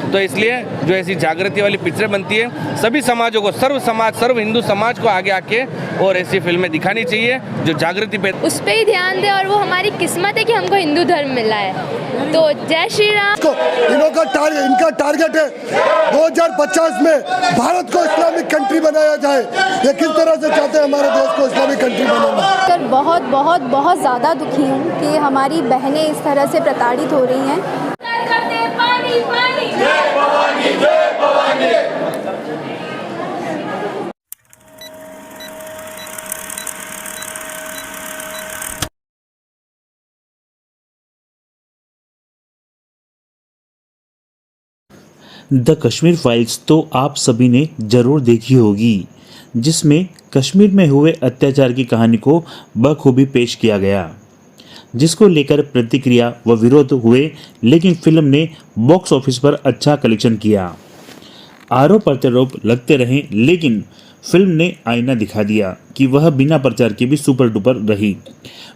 तो इसलिए जो ऐसी जागृति वाली पिक्चरें बनती है सभी समाजों को, सर्व हिंदू समाज को आगे आके और ऐसी फिल्में दिखानी चाहिए जो जागृति पे, उस पर ही ध्यान दे। और वो हमारी किस्मत है कि हमको हिंदू धर्म मिला है। तो जय श्री राम। इनका टारगेट है 2050 में भारत को इस्लामिक कंट्री बनाया जाए। ये किस तरह से चाहते हैं हमारे देश को इस्लामिक कंट्री बनाना। सर बहुत बहुत बहुत ज़्यादा दुखी हूँ कि हमारी बहनें इस तरह से प्रताड़ित हो रही हैं। द कश्मीर फाइल्स तो आप सभी ने ज़रूर देखी होगी, जिसमें कश्मीर में हुए अत्याचार की कहानी को बखूबी पेश किया गया, जिसको लेकर प्रतिक्रिया व विरोध हुए, लेकिन फिल्म ने बॉक्स ऑफिस पर अच्छा कलेक्शन किया। आरोप प्रत्यारोप लगते रहे, लेकिन फिल्म ने आईना दिखा दिया कि वह बिना प्रचार के भी सुपर डुपर रही।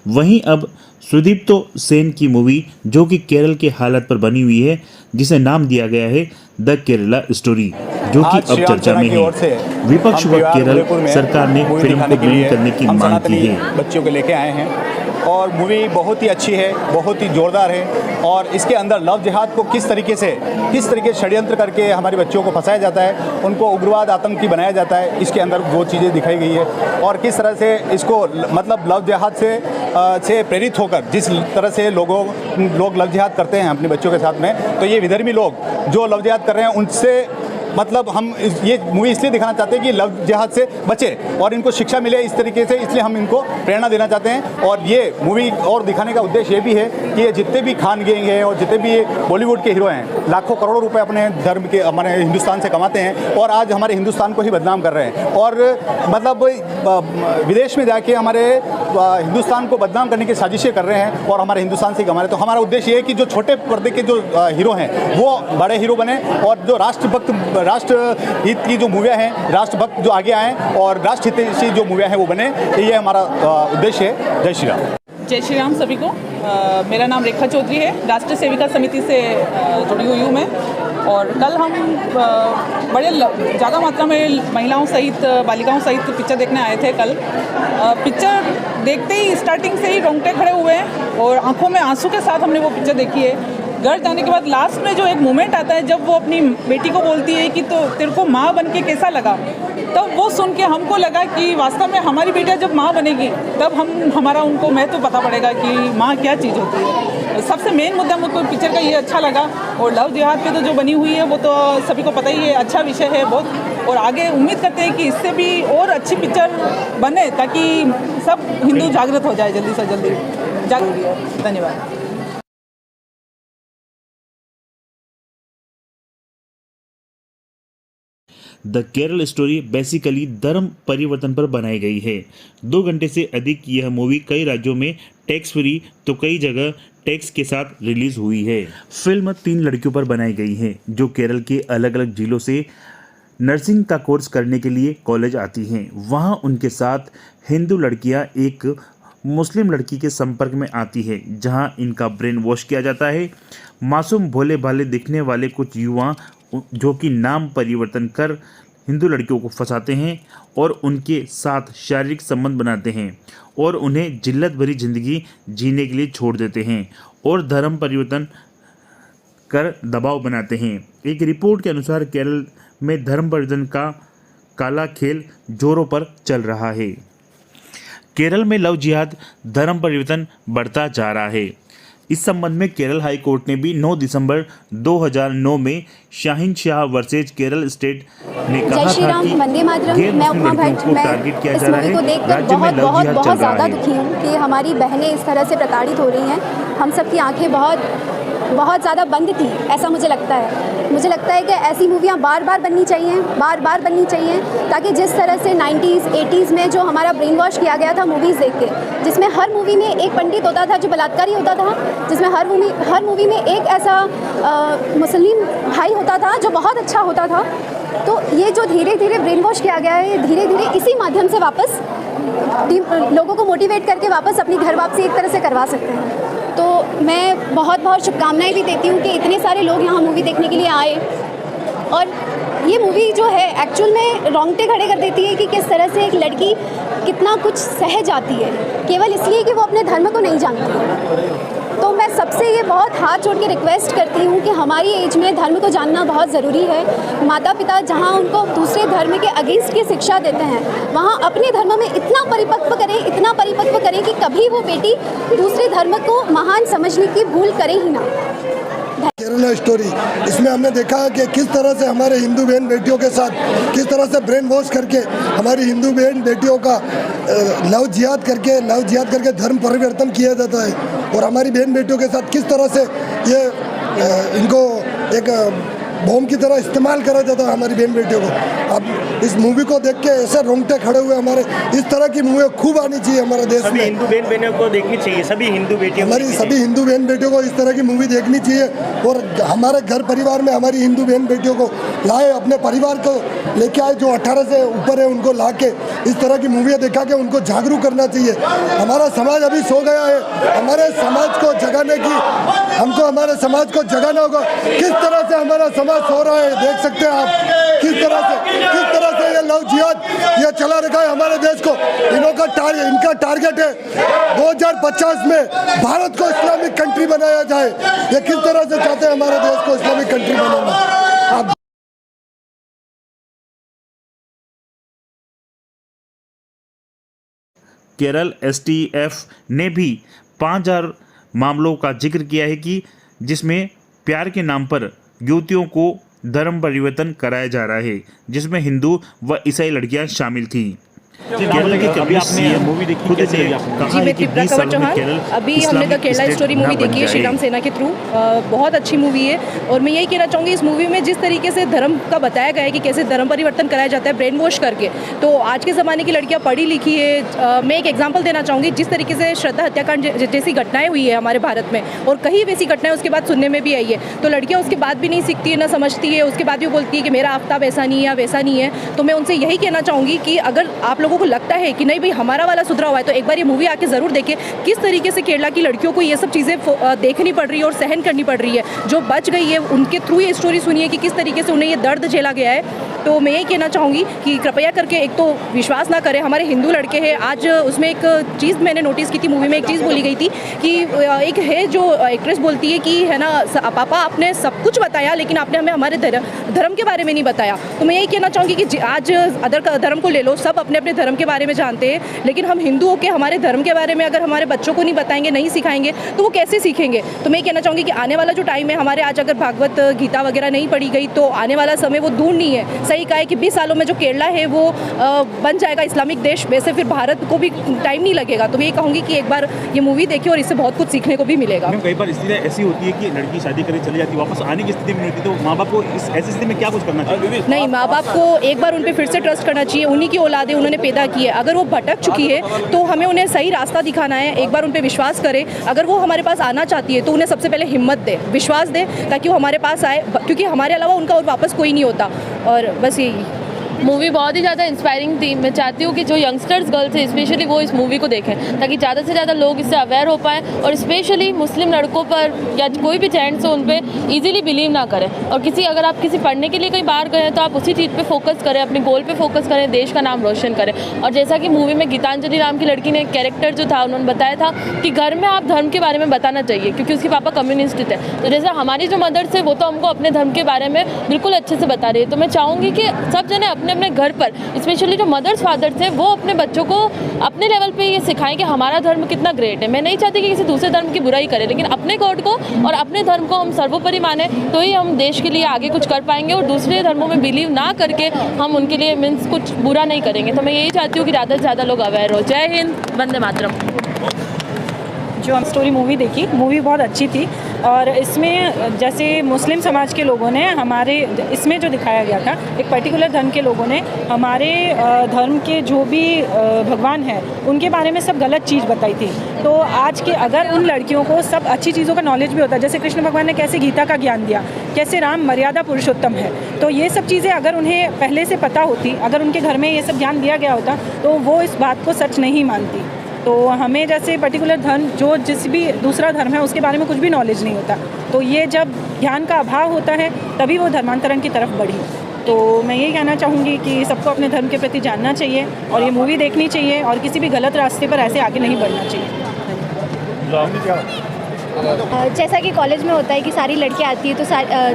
वहीं अब सुदीप्तो सेन की मूवी जो कि केरल के हालात पर बनी हुई है, जिसे नाम दिया गया है द केरला स्टोरी, जो कि अब चर्चा में है। विपक्ष व केरल सरकार ने फिल्म को बैन करने की मांग की है। बच्चों को लेके आए हैं और मूवी बहुत ही अच्छी है, बहुत ही जोरदार है। और इसके अंदर लव जिहाद को किस तरीके से षड्यंत्र करके हमारे बच्चों को फंसाया जाता है, उनको उग्रवाद आतंकी बनाया जाता है, इसके अंदर वो चीज़ें दिखाई गई है। और किस तरह से इसको मतलब लव जिहाद से प्रेरित होकर जिस तरह से लोग लव जिहाद करते हैं अपने बच्चों के साथ में, तो ये विधर्मी लोग जो लव जिहाद कर रहे हैं उनसे मतलब हम ये मूवी इसलिए दिखाना चाहते हैं कि लव जिहाद से बचे और इनको शिक्षा मिले इस तरीके से, इसलिए हम इनको प्रेरणा देना चाहते हैं। और ये मूवी और दिखाने का उद्देश्य ये भी है कि ये जितने भी खान गैंग हैं और जितने भी बॉलीवुड के हीरो हैं, लाखों करोड़ों रुपए अपने धर्म के हमारे हिंदुस्तान से कमाते हैं और आज हमारे हिंदुस्तान को ही बदनाम कर रहे हैं। और मतलब विदेश में जाके हमारे हिंदुस्तान को बदनाम करने की साजिशें कर रहे हैं और हमारे हिंदुस्तान से कमा रहे हैं। तो हमारा उद्देश्य ये है कि जो छोटे पर्दे के जो हीरो हैं वो बड़े हीरो बने और जो राष्ट्रहित की जो मूवियाँ हैं, राष्ट्रभक्त जो आगे आएँ और राष्ट्रहितैषी जो मूवियाँ हैं वो बने, ये हमारा उद्देश्य है। जय श्री राम। जय श्री राम सभी को। मेरा नाम रेखा चौधरी है, राष्ट्रीय सेविका समिति से जुड़ी हुई हूँ मैं। और कल हम बड़े ज़्यादा मात्रा में महिलाओं सहित बालिकाओं सहित पिक्चर देखने आए थे। कल पिक्चर देखते ही स्टार्टिंग से ही रोंगटे खड़े हुए हैं और आंखों में आंसू के साथ हमने वो पिक्चर देखी है। घर जाने के बाद लास्ट में जो एक मोमेंट आता है जब वो अपनी बेटी को बोलती है कि तो तेरे को माँ बन के कैसा लगा, तब वो सुन के हमको लगा कि वास्तव में हमारी बेटियाँ जब माँ बनेगी तब हमारा उनको महत्व पता पड़ेगा कि माँ क्या चीज़ होती है। सबसे मेन मुद्दा मुझको पिक्चर का ये अच्छा लगा। और लव जिहाद पे तो जो बनी हुई है वो तो सभी को पता ही है, अच्छा विषय है बहुत। और आगे उम्मीद करते हैं कि इससे भी और अच्छी पिक्चर बने ताकि सब हिंदू जागृत हो जाए जल्दी से जल्दी। जरूरी है। धन्यवाद। द केरल स्टोरी बेसिकली धर्म परिवर्तन पर बनाई गई है। 2 घंटे से अधिक यह मूवी कई राज्यों में टैक्स फ्री तो कई जगह टैक्स के साथ रिलीज हुई है। फिल्म 3 लड़कियों पर बनाई गई है जो केरल के अलग अलग जिलों से नर्सिंग का कोर्स करने के लिए कॉलेज आती हैं। वहां उनके साथ हिंदू लड़कियां एक मुस्लिम लड़की के संपर्क में आती है, जहां इनका ब्रेन वॉश किया जाता है। मासूम भोले भाले दिखने वाले कुछ युवा जो कि नाम परिवर्तन कर हिंदू लड़कियों को फंसाते हैं और उनके साथ शारीरिक संबंध बनाते हैं और उन्हें जिल्लत भरी ज़िंदगी जीने के लिए छोड़ देते हैं और धर्म परिवर्तन कर दबाव बनाते हैं। एक रिपोर्ट के अनुसार केरल में धर्म परिवर्तन का काला खेल जोरों पर चल रहा है। केरल में लव जिहाद धर्म परिवर्तन बढ़ता जा रहा है। इस संबंध में केरल हाई कोर्ट ने भी 9 दिसंबर 2009 में शाहीन शाह वर्सेज केरल स्टेट ने कहा था कि गैर मुस्लिम लड़कियों को टारगेट किया जा रहा है। राज्य में लव जिहाद चल रहा है। दुखी हूँ कि हमारी बहनें इस तरह से प्रताड़ित हो रही हैं। हम सबकी आंखें बहुत ज़्यादा बंद थी, ऐसा मुझे लगता है। मुझे लगता है कि ऐसी मूवियाँ बार बार बननी चाहिए ताकि जिस तरह से 90s 80s में जो हमारा ब्रेन वॉश किया गया था मूवीज़ देख के, जिसमें हर मूवी में एक पंडित होता था जो बलात्कारी होता था, जिसमें हर मूवी में एक ऐसा मुस्लिम भाई होता था जो बहुत अच्छा होता था। तो ये जो धीरे धीरे ब्रेन वॉश किया गया है, धीरे धीरे इसी माध्यम से वापस लोगों को मोटिवेट करके वापस अपनी घर वापसी एक तरह से करवा सकते हैं। तो मैं बहुत शुभकामनाएं भी देती हूँ कि इतने सारे लोग यहाँ मूवी देखने के लिए आए और ये मूवी जो है एक्चुअल में रोंगटे खड़े कर देती है कि किस तरह से एक लड़की कितना कुछ सह जाती है केवल इसलिए कि वो अपने धर्म को नहीं जानती। तो मैं सबसे ये बहुत हाथ जोड़ के रिक्वेस्ट करती हूँ कि हमारी एज में धर्म को जानना बहुत ज़रूरी है। माता पिता जहाँ उनको दूसरे धर्म के अगेंस्ट की शिक्षा देते हैं, वहाँ अपने धर्म में इतना परिपक्व करें कि कभी वो बेटी दूसरे धर्म को महान समझने की भूल करे ही ना। केरला स्टोरी, इसमें हमने देखा है कि किस तरह से हमारे हिंदू बहन बेटियों के साथ किस तरह से ब्रेन वॉश करके हमारी हिंदू बहन बेटियों का लव जिहाद करके धर्म परिवर्तन किया जाता है, और हमारी बहन बेटियों के साथ किस तरह से ये इनको एक बॉम्ब की तरह इस्तेमाल करा जाता है हमारी बहन बेटियों को। अब इस मूवी को देख के ऐसे रोंगटे खड़े हुए हमारे, इस तरह की मूवी खूब आनी चाहिए हमारे देश में। हिंदू बहन बेटियों को देखनी चाहिए, सभी हिंदू बेटियों हमारी सभी हिंदू बहन बेटियों को इस तरह की मूवी देखनी चाहिए, और हमारे घर परिवार में हमारी हिंदू बहन बेटियों को लाए, अपने परिवार को लेके आए, जो 18 से ऊपर है उनको ला के इस तरह की मूवियाँ दिखा के उनको जागरूक करना चाहिए। हमारा समाज अभी सो गया है, हमारे समाज को जगाने की हमारे समाज को जगाना होगा। किस तरह से हमारा समाज सो रहा है देख सकते हैं आप, किस तरह से ये लव जिहाद ये चला रखा है हमारे देश को। इनका टारगेट है 2050 में भारत को इस्लामिक कंट्री बनाया जाए। ये किस तरह से चाहते हैं हमारे देश को इस्लामिक कंट्री बनाना। केरल STF ने भी 5000 मामलों का जिक्र किया है कि जिसमें प्यार के नाम पर युवतियों को धर्म परिवर्तन कराया जा रहा है, जिसमें हिंदू व ईसाई लड़कियां शामिल थी। केरल की कभी आपने मूवी देखी, कैसे लगी आपको? जी, मैं त्रिपुरा कंवर चौहान। अभी हमने द केरला स्टोरी मूवी देखी है श्रीराम सेना के थ्रू। बहुत अच्छी मूवी है, और मैं यही कहना चाहूँगी इस मूवी में जिस तरीके से धर्म का बताया गया है कि कैसे धर्म परिवर्तन कराया जाता है ब्रेन वॉश करके। तो आज के ज़माने की लड़कियाँ पढ़ी लिखी है। मैं एक एग्जाम्पल देना चाहूँगी, जिस तरीके से श्रद्धा हत्याकांड जैसी घटनाएं हुई है हमारे भारत में, और कहीं वैसी घटनाएं उसके बाद सुनने में भी आई है, तो लड़कियाँ उसके बाद भी नहीं सीखती है, ना समझती है, उसके बाद भी बोलती है कि मेरा आफ्ताब ऐसा नहीं है या वैसा नहीं है। तो मैं उनसे यही कहना चाहूँगी कि अगर आप लोगों को लगता है कि नहीं भाई हमारा वाला सुधरा हुआ है, तो एक बार ये मूवी आके ज़रूर देखें किस तरीके से केरला की लड़कियों को ये सब चीज़ें देखनी पड़ रही है और सहन करनी पड़ रही है। जो बच गई है उनके थ्रू ये स्टोरी सुनिए कि किस तरीके से उन्हें ये दर्द झेला गया है। तो मैं ये कहना चाहूँगी कि कृपया करके एक तो विश्वास ना करें, हमारे हिंदू लड़के हैं। आज उसमें एक चीज़ मैंने नोटिस की थी, मूवी में एक चीज़ बोली गई थी कि एक है जो एक्ट्रेस बोलती है कि है ना पापा आपने सब कुछ बताया लेकिन आपने हमें हमारे धर्म के बारे में नहीं बताया। तो मैं यही कहना चाहूँगी कि आज अदर धर्म को ले लो, सब अपने अपने धर्म के बारे में जानते हैं, लेकिन हम हिंदुओं के हमारे धर्म के बारे में अगर हमारे बच्चों को नहीं बताएंगे, नहीं सिखाएंगे, तो वो कैसे सीखेंगे। तो मैं कहना चाहूँगी कि आने वाला जो टाइम है हमारे, आज अगर भागवत गीता वगैरह नहीं पढ़ी गई तो आने वाला समय वो दूर नहीं है। सही कहा है कि 20 सालों में जो केरला है वो बन जाएगा इस्लामिक देश, वैसे फिर भारत को भी टाइम नहीं लगेगा। तो मैं ये कहूँगी कि एक बार ये मूवी देखिए और इससे बहुत कुछ सीखने को भी मिलेगा। कई बार स्थिति ऐसी होती है कि लड़की शादी करके चली जाती है, वापस आने की स्थिति में होती है, तो माँ बाप को इस ऐसी स्थिति में क्या कुछ करना चाहिए? नहीं, माँ बाप को एक बार उन पर फिर से ट्रस्ट करना चाहिए। उन्हीं की औलाद है, उन्होंने पैदा की है। अगर वो भटक चुकी है तो हमें उन्हें सही रास्ता दिखाना है। एक बार उन पर विश्वास करें। अगर वो हमारे पास आना चाहती है तो उन्हें सबसे पहले हिम्मत दे, विश्वास दे, ताकि वो हमारे पास आए, क्योंकि हमारे अलावा उनका और वापस कोई नहीं होता। और बस यही मूवी बहुत ही ज़्यादा इंस्पायरिंग थी। मैं चाहती हूँ कि जो यंगस्टर्स गर्ल्स हैं स्पेशली वो इस मूवी को देखें, ताकि ज़्यादा से ज़्यादा लोग इससे अवेयर हो पाएँ, और स्पेशली मुस्लिम लड़कों पर या कोई भी जेंट्स हो उन पर ईजिली बिलीव ना करें। और अगर आप किसी पढ़ने के लिए कहीं बाहर गए हैं तो आप उसी चीज़ पे फोकस करें, अपने गोल पे फोकस करें, देश का नाम रोशन करें। और जैसा कि मूवी में गीतांजलि नाम की लड़की ने कैरेक्टर जो था, उन्होंने बताया था कि घर में आप धर्म के बारे में बताना चाहिए, क्योंकि उसके पापा कम्युनिस्ट थे। तो जैसा हमारी जो मदर्स है वो तो हमको अपने धर्म के बारे में बिल्कुल अच्छे से बता रही है। तो मैं चाहूँगी कि सब जने अपने अपने घर पर, स्पेशली जो मदर्स फादर्स हैं, वो अपने बच्चों को अपने लेवल पे ये सिखाएं कि हमारा धर्म कितना ग्रेट है। मैं नहीं चाहती कि किसी दूसरे धर्म की बुराई करें, लेकिन अपने गॉड को और अपने धर्म को हम सर्वोपरि माने, तो ही हम देश के लिए आगे कुछ कर पाएंगे। और दूसरे धर्मों में बिलीव ना करके हम उनके लिए मीन्स कुछ बुरा नहीं करेंगे। तो मैं यही चाहती हूँ कि ज़्यादा से ज़्यादा लोग अवेयर हो। जय हिंद, वंदे मातरम। जो हम स्टोरी मूवी देखी, मूवी बहुत अच्छी थी। और इसमें जैसे मुस्लिम समाज के लोगों ने हमारे, इसमें जो दिखाया गया था, एक पर्टिकुलर धर्म के लोगों ने हमारे धर्म के जो भी भगवान हैं उनके बारे में सब गलत चीज़ बताई थी। तो आज के अगर उन लड़कियों को सब अच्छी चीज़ों का नॉलेज भी होता है, जैसे कृष्ण भगवान ने कैसे गीता का ज्ञान दिया, कैसे राम मर्यादा पुरुषोत्तम है, तो ये सब चीज़ें अगर उन्हें पहले से पता होती, अगर उनके घर में ये सब ज्ञान दिया गया होता, तो वो इस बात को सच नहीं मानती। तो हमें जैसे पर्टिकुलर धर्म जो जिस भी दूसरा धर्म है उसके बारे में कुछ भी नॉलेज नहीं होता, तो ये जब ज्ञान का अभाव होता है तभी वो धर्मांतरण की तरफ बढ़ी। तो मैं यही कहना चाहूँगी कि सबको अपने धर्म के प्रति जानना चाहिए और ये मूवी देखनी चाहिए और किसी भी गलत रास्ते पर ऐसे आगे नहीं बढ़ना चाहिए। जैसा कि कॉलेज में होता है कि सारी लड़कियां आती है, तो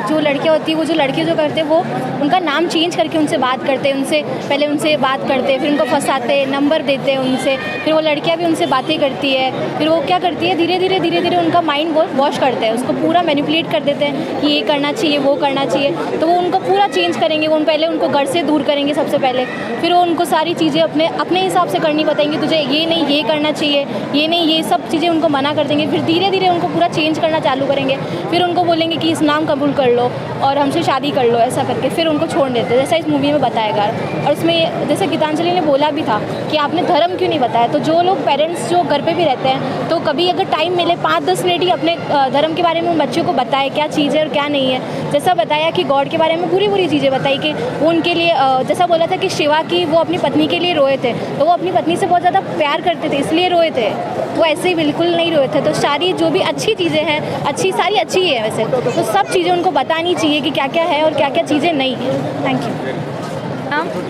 जो लड़कियां होती है वो जो लड़के जो करते हैं वो उनका नाम चेंज करके उनसे बात करते हैं, उनसे पहले उनसे बात करते हैं, फिर उनको फंसाते हैं, नंबर देते हैं उनसे, फिर वो लड़कियां भी उनसे बातें करती है, फिर वो क्या करती है धीरे धीरे उनका माइंड वो वॉश करते हैं, उसको पूरा मैनिपुलेट कर देते हैं कि ये करना चाहिए वो करना चाहिए, तो वो उनको पूरा चेंज करेंगे। वो पहले उनको घर से दूर करेंगे सबसे पहले, फिर वो उनको सारी चीज़ें अपने हिसाब से करनी बताएंगे, तुझे ये नहीं ये करना चाहिए, ये नहीं ये सब चीज़ें उनको मना कर देंगे, फिर धीरे धीरे उनको पूरा चेंज करना चालू करेंगे, फिर उनको बोलेंगे कि इस्लाम कबूल कर लो और हमसे शादी कर लो, ऐसा करके फिर उनको छोड़ देते हैं, जैसा इस मूवी में बताया गया। और इसमें जैसे गीतांजलि ने बोला भी था कि आपने धर्म क्यों नहीं बताया, तो जो लोग पेरेंट्स जो घर पे भी रहते हैं तो कभी अगर टाइम मिले 5-10 मिनट ही अपने धर्म के बारे में उन बच्चों को बताए क्या चीज़ है और क्या नहीं है। जैसा बताया कि गॉड के बारे में पूरी चीज़ें बताई कि वो उनके लिए जैसा बोला था कि शिवा की वो अपनी पत्नी के लिए रोए थे, तो वो अपनी पत्नी से बहुत ज़्यादा प्यार करते थे इसलिए रोए थे, वो ऐसे ही बिल्कुल नहीं रोए थे। तो सारी जो भी अच्छी चीज़ें हैं सारी अच्छी ही है वैसे, तो सब चीज़ें उनको बतानी चाहिए कि क्या क्या है और क्या क्या चीज़ें नहीं है। Thank you.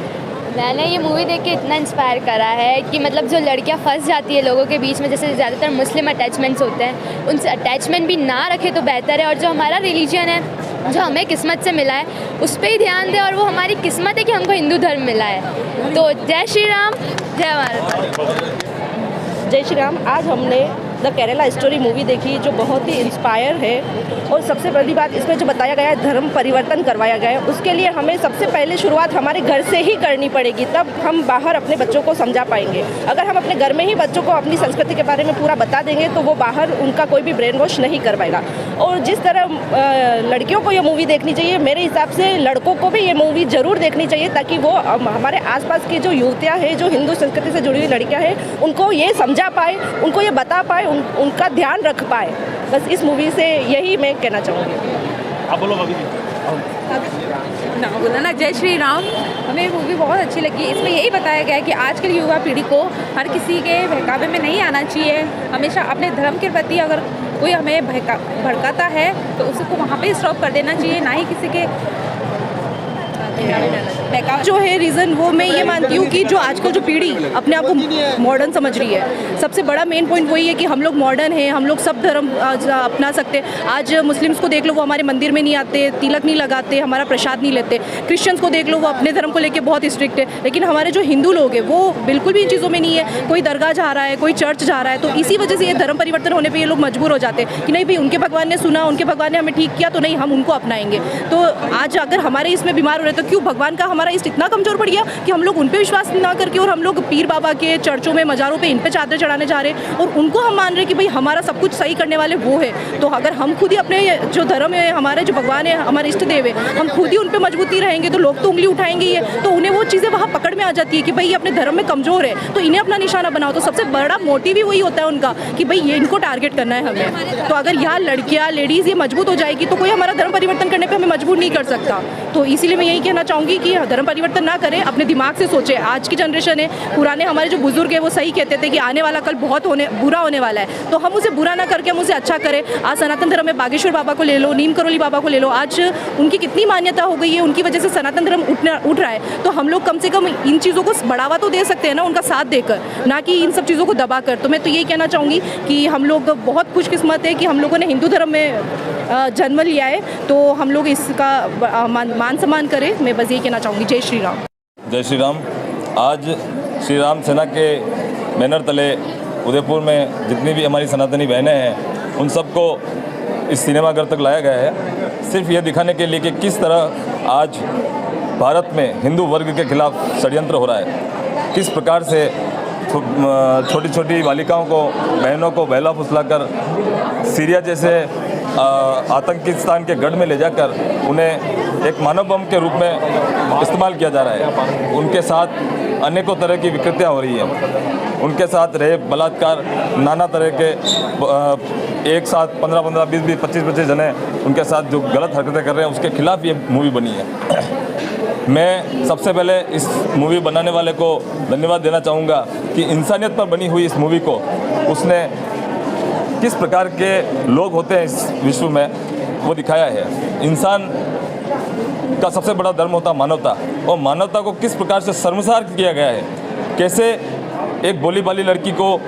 मैंने ये मूवी देख के इतना इंस्पायर करा है कि मतलब जो लड़कियां फंस जाती है लोगों के बीच में, जैसे ज़्यादातर मुस्लिम अटैचमेंट्स होते हैं, उनसे अटैचमेंट भी ना रखे तो बेहतर है, और जो हमारा रिलीजन है जो हमें किस्मत से मिला है उस पर ही ध्यान दें, और वो हमारी किस्मत है कि हमको हिंदू धर्म मिला है। तो जय श्री राम, जय भारत। जय श्री राम। आज हमने द केरला स्टोरी मूवी देखी जो बहुत ही इंस्पायर है, और सबसे बड़ी बात इसमें जो बताया गया है धर्म परिवर्तन करवाया गया है, उसके लिए हमें सबसे पहले शुरुआत हमारे घर से ही करनी पड़ेगी, तब हम बाहर अपने बच्चों को समझा पाएंगे। अगर हम अपने घर में ही बच्चों को अपनी संस्कृति के बारे में पूरा बता देंगे तो वो बाहर उनका कोई भी ब्रेन वॉश नहीं कर पाएगा। और जिस तरह लड़कियों को ये मूवी देखनी चाहिए, मेरे हिसाब से लड़कों को भी ये मूवी ज़रूर देखनी चाहिए, ताकि वो हमारे आसपास की जो युवतियाँ हैं जो हिंदू संस्कृति से जुड़ी हुई लड़कियाँ हैं उनको ये समझा पाए, उनको ये बता पाए, उनका ध्यान रख पाए। बस इस मूवी से यही मैं कहना चाहूँगी। आप बोलो अभी ना बोला ना। जय श्री राम। हमें मूवी बहुत अच्छी लगी। इसमें यही बताया गया है कि आजकल युवा पीढ़ी को हर किसी के बहकावे में नहीं आना चाहिए, हमेशा अपने धर्म के प्रति अगर कोई हमें भड़काता है तो उसको वहाँ पे स्टॉप कर देना चाहिए, ना ही किसी के जो है रीज़न वो मैं ये मानती हूँ कि जो आजकल जो पीढ़ी अपने आप को मॉडर्न समझ रही है, सबसे बड़ा मेन पॉइंट वही है कि हम लोग मॉडर्न हैं, हम लोग सब धर्म अपना सकते हैं। आज मुस्लिम्स को देख लो, वो हमारे मंदिर में नहीं आते, तिलक नहीं लगाते, हमारा प्रसाद नहीं लेते। क्रिश्चियंस को देख लो, वो अपने धर्म को लेकर बहुत स्ट्रिक्ट है, लेकिन हमारे जो हिंदू लोग हैं वो बिल्कुल भी इन चीज़ों में नहीं है। कोई दरगाह जा रहा है, कोई चर्च जा रहा है, तो इसी वजह से ये धर्म परिवर्तन होने पर ये लोग मजबूर हो जाते हैं कि नहीं भाई उनके भगवान ने सुना, उनके भगवान ने हमें ठीक किया, तो नहीं हम उनको अपनाएंगे। तो आज अगर हमारे इसमें बीमार हो रहे तो क्यों भगवान का हमारा इष्ट इतना कमजोर पड़ गया कि हम लोग उन पे विश्वास ना करके और हम लोग पीर बाबा के चर्चों में मज़ारों पे इन पे चादर चढ़ाने जा रहे हैं, और उनको हम मान रहे हैं कि भाई हमारा सब कुछ सही करने वाले वो है। तो अगर हम खुद ही अपने जो धर्म है, हमारे जो भगवान है, हमारे इष्ट देव है, हम खुद ही उन पे मजबूती रहेंगे तो लोग तो उंगली उठाएंगे ही, तो उन्हें वो चीज़ें वहाँ पकड़ में आ जाती है कि भाई ये अपने धर्म में कमज़ोर है तो इन्हें अपना निशाना बनाओ। तो सबसे बड़ा मोटिव ही वही होता है उनका कि भाई ये इनको टारगेट करना है हमें। तो अगर यहाँ लड़कियाँ लेडीज़ ये मजबूत हो जाएगी तो कोई हमारा धर्म परिवर्तन करने पर हमें मजबूर नहीं कर सकता। तो इसीलिए मैं यही कहना चाहूँगी कि धर्म परिवर्तन ना करें, अपने दिमाग से सोचे। आज की जनरेशन है, पुराने हमारे जो बुजुर्ग है वो सही कहते थे कि आने वाला कल बहुत बुरा होने वाला है, तो हम उसे बुरा ना करके हम उसे अच्छा करें। आज सनातन धर्म में बागेश्वर बाबा को ले लो, नीम करोली बाबा को ले लो, आज उनकी कितनी मान्यता हो गई है, उनकी वजह से सनातन धर्म उठ रहा है। तो हम लोग कम से कम इन चीज़ों को बढ़ावा तो दे सकते हैं ना, उनका साथ देकर, ना कि इन सब चीज़ों को दबा कर। तो मैं तो यही कहना चाहूँगी कि हम लोग बहुत खुशकिस्मत है कि हम लोगों ने हिंदू धर्म में जन्म लिया है, तो हम लोग इसका मान सम्मान करें। मैं बस यही कहना चाहूँगी। जय श्री राम। जय श्री राम। आज श्री राम सेना के बैनर तले उदयपुर में जितनी भी हमारी सनातनी बहनें हैं उन सबको इस सिनेमाघर तक लाया गया है, सिर्फ ये दिखाने के लिए कि किस तरह आज भारत में हिंदू वर्ग के खिलाफ षड्यंत्र हो रहा है, किस प्रकार से छोटी छोटी बालिकाओं को, बहनों को बहला फुसला कर सीरिया जैसे आतंकिस्तान के गढ़ में ले जाकर उन्हें एक मानव बम के रूप में इस्तेमाल किया जा रहा है। उनके साथ अनेकों तरह की विकृतियाँ हो रही हैं, उनके साथ रेप, बलात्कार, नाना तरह के एक साथ 15-15, 20-20, 25-25 जने उनके साथ जो गलत हरकतें कर रहे हैं उसके खिलाफ ये मूवी बनी है। मैं सबसे पहले इस मूवी बनाने वाले को धन्यवाद देना चाहूँगा कि इंसानियत पर बनी हुई इस मूवी को उसने किस प्रकार के लोग होते हैं इस विश्व में वो दिखाया है। इंसान का सबसे बड़ा धर्म होता है मानवता, और मानवता को किस प्रकार से शर्मसार किया गया है। कैसे एक भोली भाली लड़की को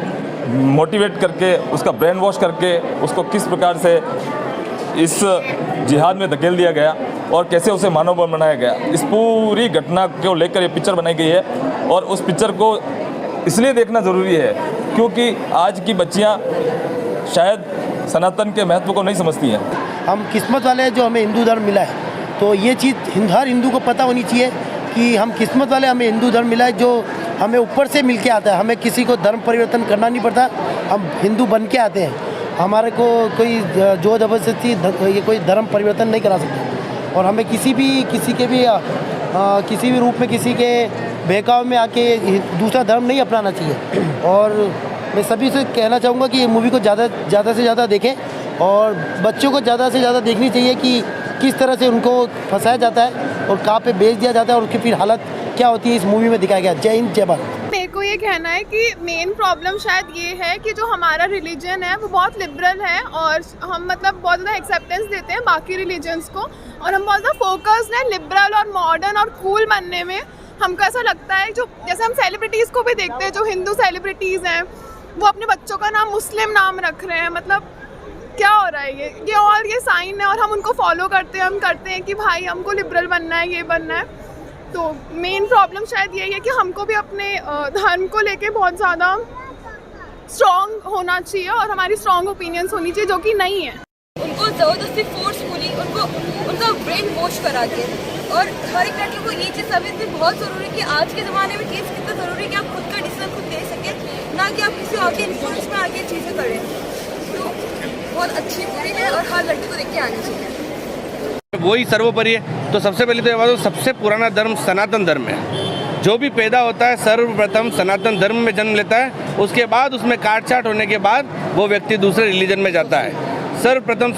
मोटिवेट करके उसका ब्रेन वॉश करके उसको किस प्रकार से इस जिहाद में धकेल दिया गया और कैसे उसे मानव बनाया गया। इस पूरी घटना को लेकर ये पिक्चर बनाई गई है, और उस पिक्चर को इसलिए देखना ज़रूरी है क्योंकि आज की बच्चियाँ शायद सनातन के महत्व को नहीं समझती हैं। हम किस्मत वाले हैं जो हमें हिंदू धर्म मिला है, तो ये चीज़ हर हिंदू को पता होनी चाहिए कि हम किस्मत वाले, हमें हिंदू धर्म मिला है जो हमें ऊपर से मिल के आता है। हमें किसी को धर्म परिवर्तन करना नहीं पड़ता, हम हिंदू बन के आते हैं। हमारे को कोई जोर जबरदस्ती ये कोई धर्म परिवर्तन नहीं करा सकता, और हमें किसी भी रूप में किसी के बहकाव में आके दूसरा धर्म नहीं अपनाना चाहिए। और मैं सभी से कहना चाहूँगा कि ये मूवी को ज़्यादा से ज़्यादा देखें, और बच्चों को ज़्यादा से ज़्यादा देखनी चाहिए कि किस तरह से उनको फंसाया जाता है और कहाँ पे बेच दिया जाता है, और उनकी फिर हालत क्या होती है इस मूवी में दिखाया गया। जय हिंद जय भारत। मेरे को ये कहना है कि मेन प्रॉब्लम शायद ये है कि जो हमारा रिलीजन है वो बहुत लिबरल है, और हम मतलब बहुत ज़्यादा एक्सेप्टेंस देते हैं बाकी रिलीजन्स को, और हम बहुत ज़्यादा फोकस्ड हैं लिबरल और मॉडर्न और कूल बनने में। हमको ऐसा लगता है जो जैसे हम सेलिब्रिटीज़ को भी देखते हैं, जो हिंदू सेलिब्रिटीज़ हैं वो अपने बच्चों का नाम मुस्लिम नाम रख रहे हैं। मतलब क्या हो रहा है ये और ये साइन है, और हम उनको फॉलो करते हैं। हम करते हैं कि भाई हमको लिबरल बनना है, ये बनना है। तो मेन प्रॉब्लम शायद यही है कि हमको भी अपने धर्म को लेके बहुत ज़्यादा स्ट्रॉन्ग होना चाहिए, और हमारी स्ट्रॉन्ग ओपिनियंस होनी चाहिए, जो कि नहीं है। उनको ज़बरदस्ती फोर्सफुली उनका ब्रेन वॉश करा के, और हर एक लड़की को ये चीज़ समझनी बहुत ज़रूरी है कि आज के ज़माने में चीज़ कितना ज़रूरी है कि आप खुद का डिसीजन खुद ले सकें, ना कि आप किसी और के इन्फ्लुएंस में आके चीज़ें करें। तो बहुत अच्छी मूवी है और हर लड़की को देख के आनी चाहिए। वही सर्वोपरि है। तो सबसे पहले तो ये बात, सबसे पुराना धर्म सनातन धर्म है। जो भी पैदा होता है सर्वप्रथम सनातन धर्म में जन्म लेता है, उसके बाद उसमें काट छाट होने के बाद वो व्यक्ति दूसरे रिलीजन में जाता है। सर्वप्रथम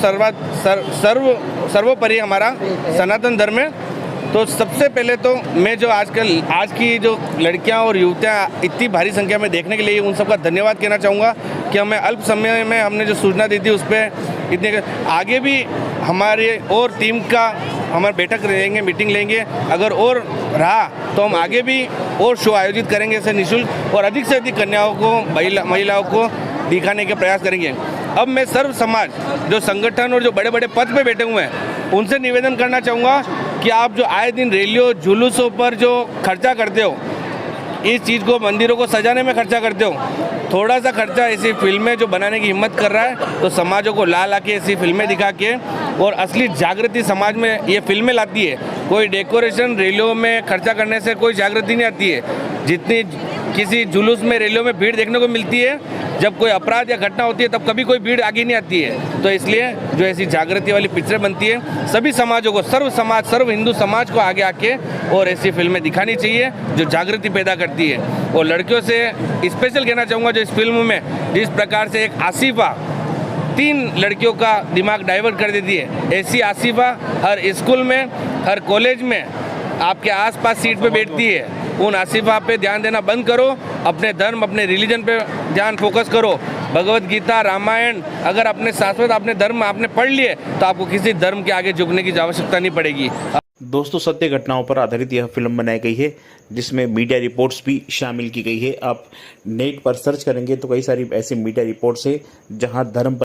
सर्वोपरि हमारा सनातन धर्म है। तो सबसे पहले तो मैं जो आज की जो लड़कियां और युवतियां इतनी भारी संख्या में देखने के लिए, उन सबका धन्यवाद कहना चाहूँगा कि हमें अल्प समय में हमने जो सूचना दी थी उस पर इतने आगे भी हमारे और टीम का हमारे बैठक लेंगे, मीटिंग लेंगे। अगर और रहा तो हम आगे भी और शो आयोजित करेंगे ऐसे निःशुल्क, और अधिक से अधिक कन्याओं को महिलाओं को दिखाने के प्रयास करेंगे। अब मैं सर्व समाज जो संगठन और जो बड़े बड़े पद पे बैठे हुए हैं उनसे निवेदन करना चाहूँगा कि आप जो आए दिन रैलियों जुलूसों पर जो खर्चा करते हो, इस चीज़ को मंदिरों को सजाने में खर्चा करते हो, थोड़ा सा खर्चा ऐसी फिल्में जो बनाने की हिम्मत कर रहा है तो समाजों को ला के ऐसी फिल्में दिखा के और असली जागृति समाज में ये फिल्में लाती है। कोई डेकोरेशन रैलियों में खर्चा करने से कोई जागृति नहीं आती है। जितनी किसी जुलूस में रैलियों में भीड़ देखने को मिलती है, जब कोई अपराध या घटना होती है तब कभी कोई भीड़ आगे नहीं आती है। तो इसलिए जो ऐसी जागृति वाली पिक्चरें बनती है, सभी समाजों को, सर्व हिंदू समाज को आगे आके और ऐसी फिल्में दिखानी चाहिए जो जागृति पैदा करती है। और लड़कियों से स्पेशल कहना चाहूँगा, जो इस फिल्म में जिस प्रकार से एक आसिफा 3 लड़कियों का दिमाग डाइवर्ट कर देती है, ऐसी आसिफा हर स्कूल में, हर कॉलेज में आपके आसपास सीट पे बैठती है। उन आसिफा पे ध्यान देना बंद करो, अपने धर्म, अपने रिलीजन पे ध्यान फोकस करो। भगवत गीता, रामायण अगर अपने शाश्वत अपने धर्म आपने पढ़ लिए तो आपको किसी धर्म के आगे झुकने की आवश्यकता नहीं पड़ेगी। दोस्तों, सत्य घटनाओं पर आधारित यह फिल्म बनाई गई है जिसमें मीडिया रिपोर्ट्स भी शामिल की गई है। आप नेट पर सर्च करेंगे तो कई सारी ऐसी मीडिया रिपोर्ट्स है जहां धर्म